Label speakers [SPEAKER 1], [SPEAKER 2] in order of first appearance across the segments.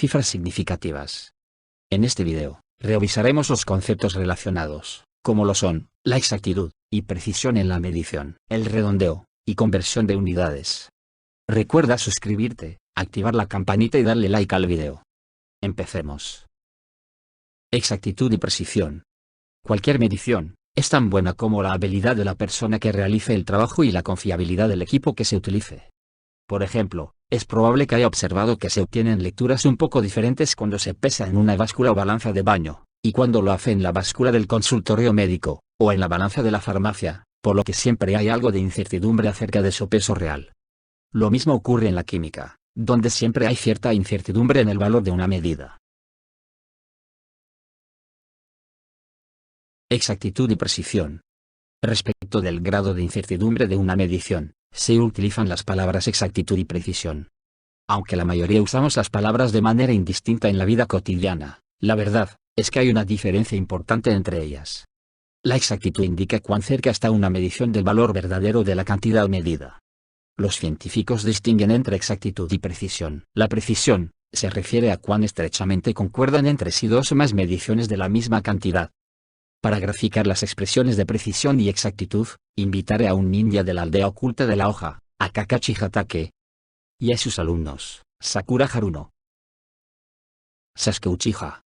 [SPEAKER 1] cifras significativas. En este video, revisaremos los conceptos relacionados, como lo son, la exactitud y precisión en la medición, el redondeo y conversión de unidades. Recuerda suscribirte, activar la campanita y darle like al video. Empecemos. Exactitud y precisión. Cualquier medición es tan buena como la habilidad de la persona que realice el trabajo y la confiabilidad del equipo que se utilice. Por ejemplo, es probable que haya observado que se obtienen lecturas un poco diferentes cuando se pesa en una báscula o balanza de baño, y cuando lo hace en la báscula del consultorio médico, o en la balanza de la farmacia, por lo que siempre hay algo de incertidumbre acerca de su peso real. Lo mismo ocurre en la química, donde siempre hay cierta incertidumbre en el valor de una medida. Exactitud y precisión. Respecto del grado de incertidumbre de una medición, se utilizan las palabras exactitud y precisión. Aunque la mayoría usamos las palabras de manera indistinta en la vida cotidiana, la verdad es que hay una diferencia importante entre ellas. La exactitud indica cuán cerca está una medición del valor verdadero de la cantidad medida. Los científicos distinguen entre exactitud y precisión. La precisión se refiere a cuán estrechamente concuerdan entre sí dos o más mediciones de la misma cantidad. Para graficar las expresiones de precisión y exactitud, invitaré a un ninja de la aldea oculta de la hoja, a Kakashi Hatake, y a sus alumnos, Sakura Haruno, Sasuke Uchiha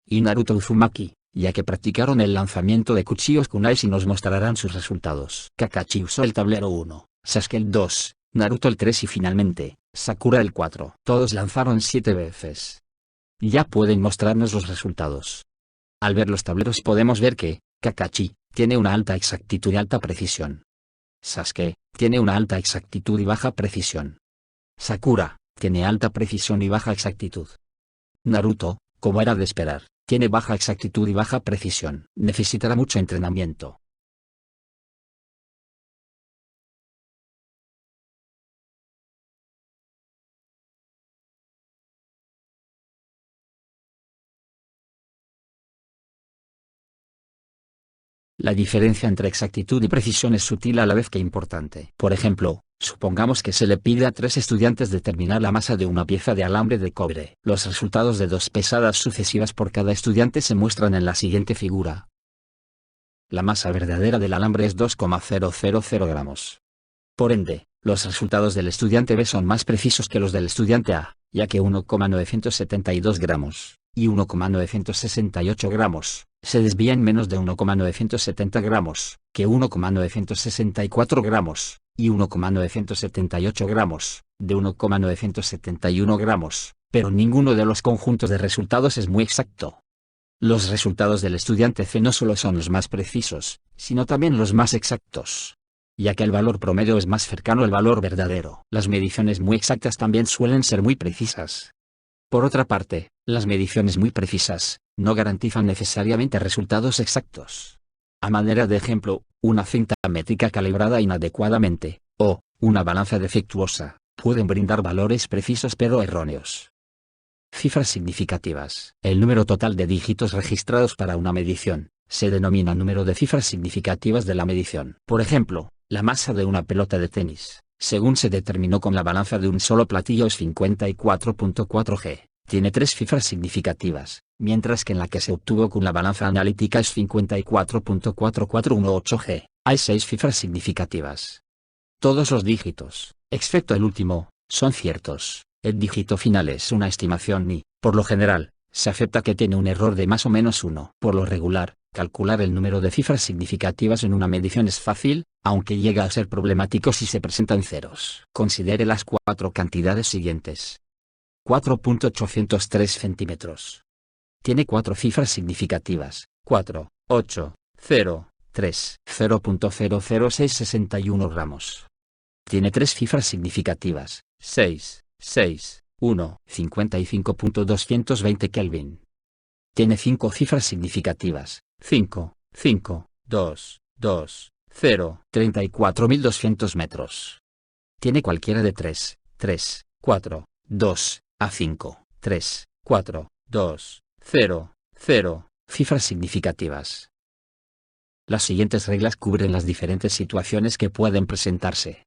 [SPEAKER 1] y Naruto Uzumaki, ya que practicaron el lanzamiento de cuchillos kunais y nos mostrarán sus resultados. Kakashi usó el tablero 1, Sasuke el 2, Naruto el 3 y finalmente, Sakura el 4. Todos lanzaron 7 veces. Ya pueden mostrarnos los resultados. Al ver los tableros podemos ver que, Kakashi, tiene una alta exactitud y alta precisión. Sasuke, tiene una alta exactitud y baja precisión. Sakura, tiene alta precisión y baja exactitud. Naruto, como era de esperar, tiene baja exactitud y baja precisión. Necesitará mucho entrenamiento. La diferencia entre exactitud y precisión es sutil a la vez que importante. Por ejemplo, supongamos que se le pide a 3 estudiantes determinar la masa de una pieza de alambre de cobre. Los resultados de 2 pesadas sucesivas por cada estudiante se muestran en la siguiente figura. La masa verdadera del alambre es 2,000 gramos. Por ende, los resultados del estudiante B son más precisos que los del estudiante A, ya que 1,972 gramos y 1,968 gramos se desvían menos de 1,970 gramos, que 1,964 gramos, y 1,978 gramos, de 1,971 gramos, pero ninguno de los conjuntos de resultados es muy exacto. Los resultados del estudiante C no solo son los más precisos, sino también los más exactos, ya que el valor promedio es más cercano al valor verdadero. Las mediciones muy exactas también suelen ser muy precisas. Por otra parte, las mediciones muy precisas no garantizan necesariamente resultados exactos. A manera de ejemplo, una cinta métrica calibrada inadecuadamente, o una balanza defectuosa, pueden brindar valores precisos pero erróneos. Cifras significativas. El número total de dígitos registrados para una medición se denomina número de cifras significativas de la medición. Por ejemplo, la masa de una pelota de tenis, según se determinó con la balanza de un solo platillo, es 54.4 g. Tiene 3 cifras significativas, mientras que en la que se obtuvo con la balanza analítica es 54.4418 g. Hay 6 cifras significativas. Todos los dígitos, excepto el último, son ciertos. El dígito final es una estimación y, por lo general, se acepta que tiene un error de más o menos 1. Por lo regular, calcular el número de cifras significativas en una medición es fácil, aunque llega a ser problemático si se presentan ceros. Considere las 4 cantidades siguientes. 4.803 centímetros. Tiene 4 cifras significativas: 4, 8, 0, 3, 0.00661 gramos. Tiene 3 cifras significativas: 6, 6, 1, 55.220 Kelvin. Tiene 5 cifras significativas: 5, 5, 2, 2, 0, 34.200 metros. Tiene cualquiera de 3, 3, 4, 2, a 5, 3, 4, 2, 0, 0, cifras significativas. Las siguientes reglas cubren las diferentes situaciones que pueden presentarse.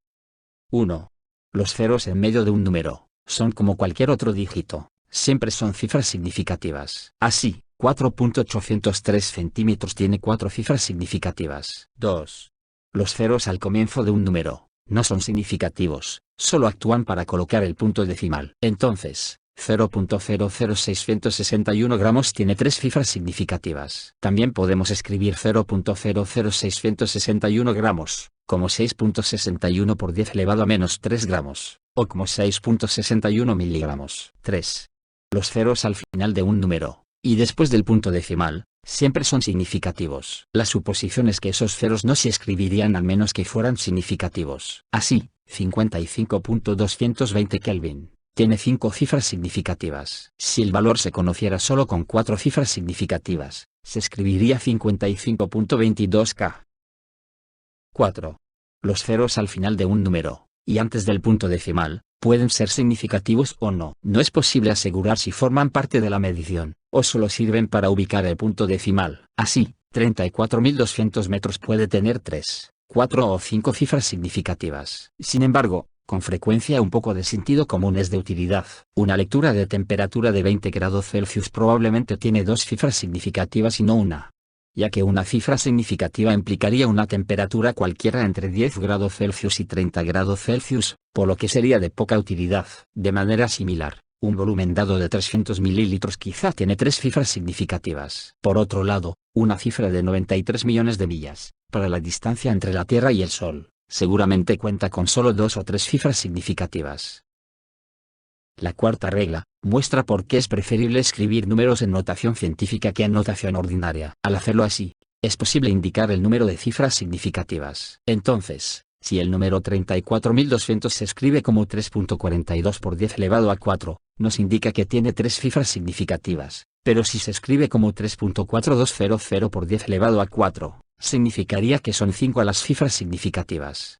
[SPEAKER 1] 1. Los ceros en medio de un número. son como cualquier otro dígito, siempre son cifras significativas. Así, 4.803 centímetros tiene 4 cifras significativas. 2. Los ceros al comienzo de un número no son significativos, solo actúan para colocar el punto decimal. Entonces, 0.00661 gramos tiene 3 cifras significativas. También podemos escribir 0.00661 gramos, como 6.61 por 10 elevado a menos 3 gramos, o como 6.61 miligramos. 3. Los ceros al final de un número, y después del punto decimal, siempre son significativos. La suposición es que esos ceros no se escribirían al menos que fueran significativos. Así, 55.220 Kelvin tiene 5 cifras significativas. Si el valor se conociera solo con 4 cifras significativas, se escribiría 55.22 K. 4. Los ceros al final de un número, y antes del punto decimal, pueden ser significativos o no. No es posible asegurar si forman parte de la medición, o solo sirven para ubicar el punto decimal. Así, 34.200 metros puede tener 3, 4 o 5 cifras significativas. Sin embargo, con frecuencia un poco de sentido común es de utilidad. Una lectura de temperatura de 20 grados Celsius probablemente tiene 2 cifras significativas y no una, ya que una cifra significativa implicaría una temperatura cualquiera entre 10 grados Celsius y 30 grados Celsius, por lo que sería de poca utilidad. De manera similar, un volumen dado de 300 mililitros quizá tiene 3 cifras significativas. Por otro lado, una cifra de 93 millones de millas, para la distancia entre la Tierra y el Sol, seguramente cuenta con solo 2 o 3 cifras significativas. La cuarta regla muestra por qué es preferible escribir números en notación científica que en notación ordinaria. Al hacerlo así, es posible indicar el número de cifras significativas. Entonces, si el número 34.200 se escribe como 3.42 por 10 elevado a 4, nos indica que tiene 3 cifras significativas, pero si se escribe como 3.4200 por 10 elevado a 4, significaría que son 5 las cifras significativas.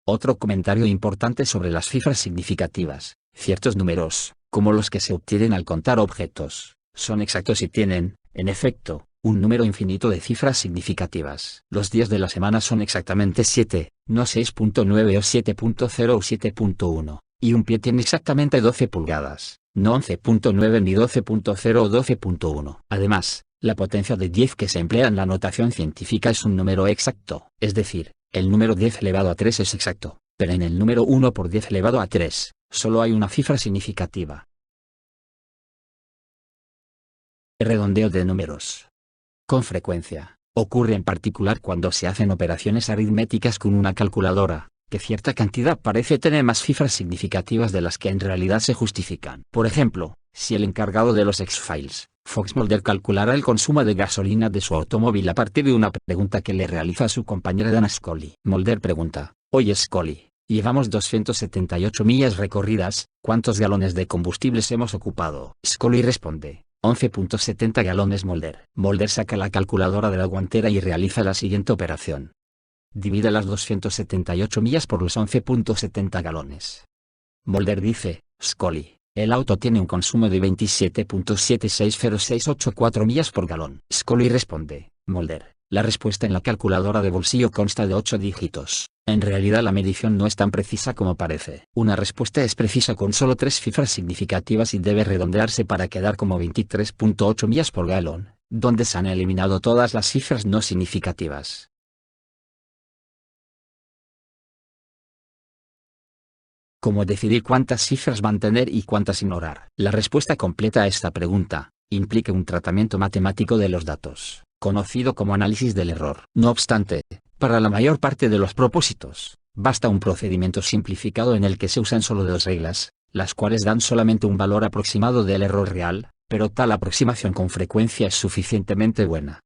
[SPEAKER 1] Otro comentario importante sobre las cifras significativas: ciertos números, como los que se obtienen al contar objetos, son exactos y tienen, en efecto, un número infinito de cifras significativas. Los días de la semana son exactamente 7, no 6.9 o 7.0 o 7.1, y un pie tiene exactamente 12 pulgadas, no 11.9 ni 12.0 o 12.1. Además, la potencia de 10 que se emplea en la notación científica es un número exacto, es decir, el número 10 elevado a 3 es exacto, pero en el número 1 por 10 elevado a 3, solo hay una cifra significativa. Redondeo de números. Con frecuencia, ocurre en particular cuando se hacen operaciones aritméticas con una calculadora, que cierta cantidad parece tener más cifras significativas de las que en realidad se justifican. Por ejemplo, si el encargado de los X-Files, Fox Mulder, calculara el consumo de gasolina de su automóvil a partir de una pregunta que le realiza a su compañera Dana Scully. Mulder pregunta: «Oye Scully, llevamos 278 millas recorridas, ¿cuántos galones de combustibles hemos ocupado?». Scully responde: 11.70 galones. Mulder saca la calculadora de la guantera y realiza la siguiente operación. Divide las 278 millas por los 11.70 galones. Mulder dice: «Scully, el auto tiene un consumo de 27.760684 millas por galón». Scully responde: «Mulder, la respuesta en la calculadora de bolsillo consta de 8 dígitos. En realidad la medición no es tan precisa como parece. Una respuesta es precisa con solo 3 cifras significativas y debe redondearse para quedar como 23.8 millas por galón, donde se han eliminado todas las cifras no significativas». ¿Cómo decidir cuántas cifras mantener y cuántas ignorar? La respuesta completa a esta pregunta implica un tratamiento matemático de los datos, conocido como análisis del error. No obstante, para la mayor parte de los propósitos, basta un procedimiento simplificado en el que se usan solo 2 reglas, las cuales dan solamente un valor aproximado del error real, pero tal aproximación con frecuencia es suficientemente buena.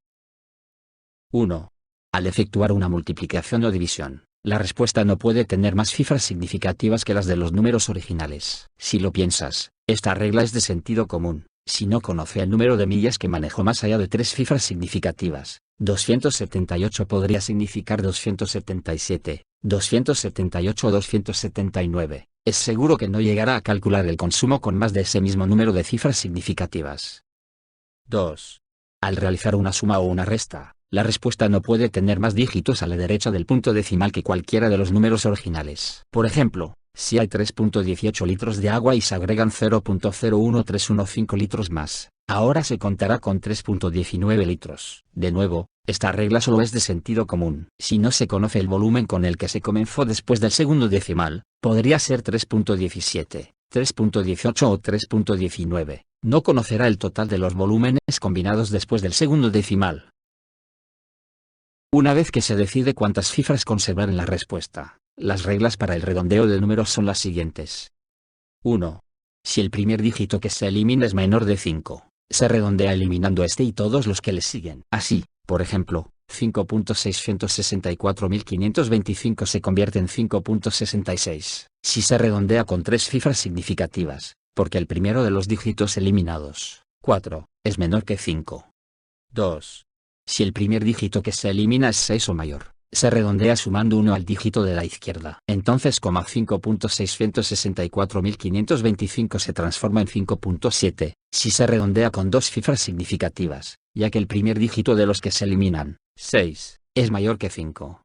[SPEAKER 1] 1. Al efectuar una multiplicación o división, la respuesta no puede tener más cifras significativas que las de los números originales. Si lo piensas, esta regla es de sentido común. Si no conoce el número de millas que manejó más allá de 3 cifras significativas, 278 podría significar 277, 278 o 279. Es seguro que no llegará a calcular el consumo con más de ese mismo número de cifras significativas. 2. Al realizar una suma o una resta, la respuesta no puede tener más dígitos a la derecha del punto decimal que cualquiera de los números originales. Por ejemplo, Si hay 3.18 litros de agua y se agregan 0.01315 litros más, ahora se contará con 3.19 litros. De nuevo, esta regla solo es de sentido común. Si no se conoce el volumen con el que se comenzó después del segundo decimal, podría ser 3.17, 3.18 o 3.19. No conocerá el total de los volúmenes combinados después del segundo decimal. Una vez que se decide cuántas cifras conservar en la respuesta, las reglas para el redondeo de números son las siguientes. 1. Si el primer dígito que se elimina es menor de 5, se redondea eliminando este y todos los que le siguen. Así, por ejemplo, 5.664.525 se convierte en 5.66, si se redondea con tres cifras significativas, porque el primero de los dígitos eliminados, 4, es menor que 5. 2. Si el primer dígito que se elimina es 6 o mayor, se redondea sumando 1 al dígito de la izquierda. Entonces, 5.664.525 se transforma en 5.7, si se redondea con dos cifras significativas, ya que el primer dígito de los que se eliminan, 6, es mayor que 5.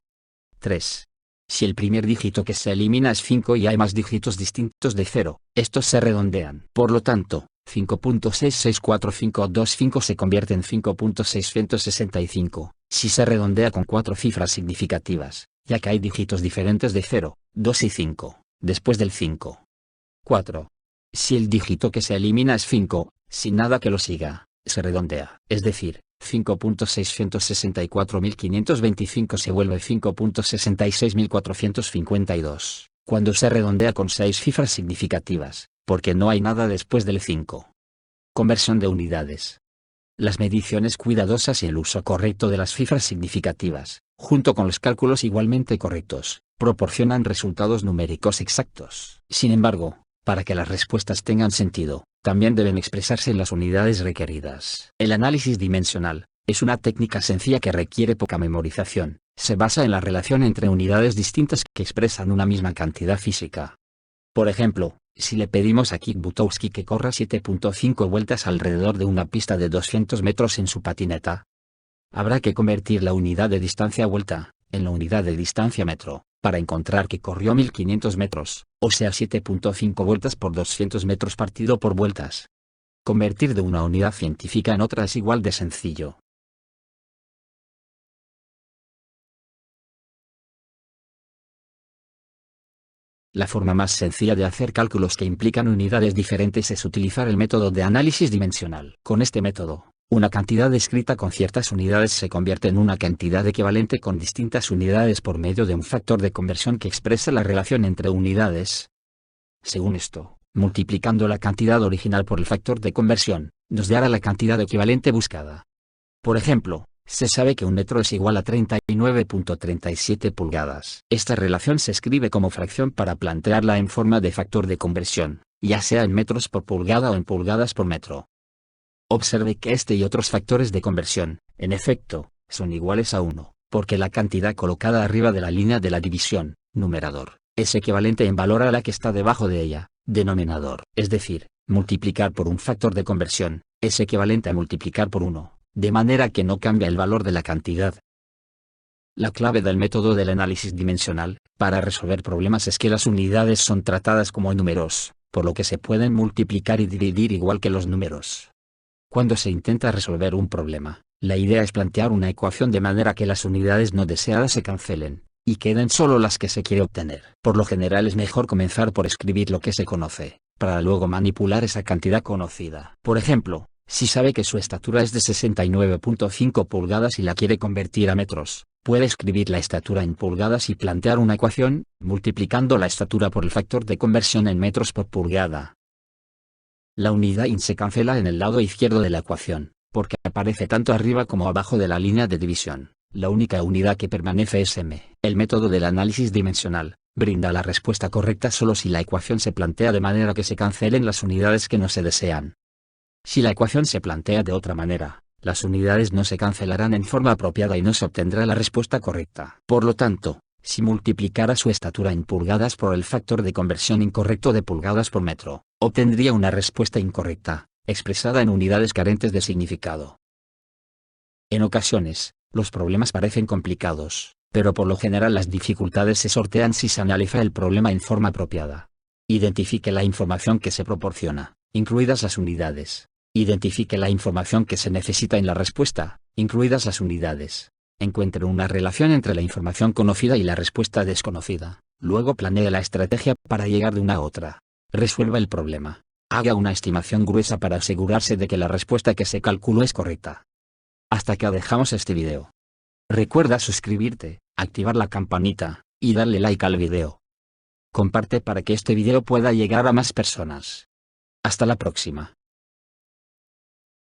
[SPEAKER 1] 3. Si el primer dígito que se elimina es 5 y hay más dígitos distintos de 0, estos se redondean. Por lo tanto, 5.664.525 se convierte en 5.665, si se redondea con cuatro cifras significativas, ya que hay dígitos diferentes de 0, 2 y 5, después del 5. 4. Si el dígito que se elimina es 5, sin nada que lo siga, se redondea, es decir, 5.664.525 se vuelve 5.66452, cuando se redondea con 6 cifras significativas, porque no hay nada después del 5. Conversión de unidades. Las mediciones cuidadosas y el uso correcto de las cifras significativas, junto con los cálculos igualmente correctos, proporcionan resultados numéricos exactos. Sin embargo, para que las respuestas tengan sentido, también deben expresarse en las unidades requeridas. El análisis dimensional es una técnica sencilla que requiere poca memorización. Se basa en la relación entre unidades distintas que expresan una misma cantidad física. Por ejemplo, si le pedimos a Kik Butowski que corra 7.5 vueltas alrededor de una pista de 200 metros en su patineta, habrá que convertir la unidad de distancia vuelta en la unidad de distancia metro, para encontrar que corrió 1500 metros, o sea 7.5 vueltas por 200 metros partido por vueltas. Convertir de una unidad científica en otra es igual de sencillo. La forma más sencilla de hacer cálculos que implican unidades diferentes es utilizar el método de análisis dimensional. Con este método, una cantidad descrita con ciertas unidades se convierte en una cantidad equivalente con distintas unidades por medio de un factor de conversión que expresa la relación entre unidades. Según esto, multiplicando la cantidad original por el factor de conversión, nos dará la cantidad equivalente buscada. Por ejemplo, se sabe que un metro es igual a 39.37 pulgadas. Esta relación se escribe como fracción para plantearla en forma de factor de conversión, ya sea en metros por pulgada o en pulgadas por metro. Observe que este y otros factores de conversión, en efecto, son iguales a 1, porque la cantidad colocada arriba de la línea de la división, numerador, es equivalente en valor a la que está debajo de ella, denominador. Es decir, multiplicar por un factor de conversión, es equivalente a multiplicar por 1. De manera que no cambia el valor de la cantidad. La clave del método del análisis dimensional, para resolver problemas es que las unidades son tratadas como números, por lo que se pueden multiplicar y dividir igual que los números. Cuando se intenta resolver un problema, la idea es plantear una ecuación de manera que las unidades no deseadas se cancelen, y queden solo las que se quiere obtener. Por lo general es mejor comenzar por escribir lo que se conoce, para luego manipular esa cantidad conocida. Por ejemplo, si sabe que su estatura es de 69.5 pulgadas y la quiere convertir a metros, puede escribir la estatura en pulgadas y plantear una ecuación, multiplicando la estatura por el factor de conversión en metros por pulgada. La unidad in se cancela en el lado izquierdo de la ecuación, porque aparece tanto arriba como abajo de la línea de división. La única unidad que permanece es m. El método del análisis dimensional brinda la respuesta correcta solo si la ecuación se plantea de manera que se cancelen las unidades que no se desean. Si la ecuación se plantea de otra manera, las unidades no se cancelarán en forma apropiada y no se obtendrá la respuesta correcta. Por lo tanto, si multiplicara su estatura en pulgadas por el factor de conversión incorrecto de pulgadas por metro, obtendría una respuesta incorrecta, expresada en unidades carentes de significado. En ocasiones, los problemas parecen complicados, pero por lo general las dificultades se sortean si se analiza el problema en forma apropiada. Identifique la información que se proporciona, incluidas las unidades. Identifique la información que se necesita en la respuesta, incluidas las unidades. Encuentre una relación entre la información conocida y la respuesta desconocida. Luego planee la estrategia para llegar de una a otra. Resuelva el problema. Haga una estimación gruesa para asegurarse de que la respuesta que se calculó es correcta. Hasta acá dejamos este video. Recuerda suscribirte, activar la campanita, y darle like al video. Comparte para que este video pueda llegar a más personas. Hasta la próxima.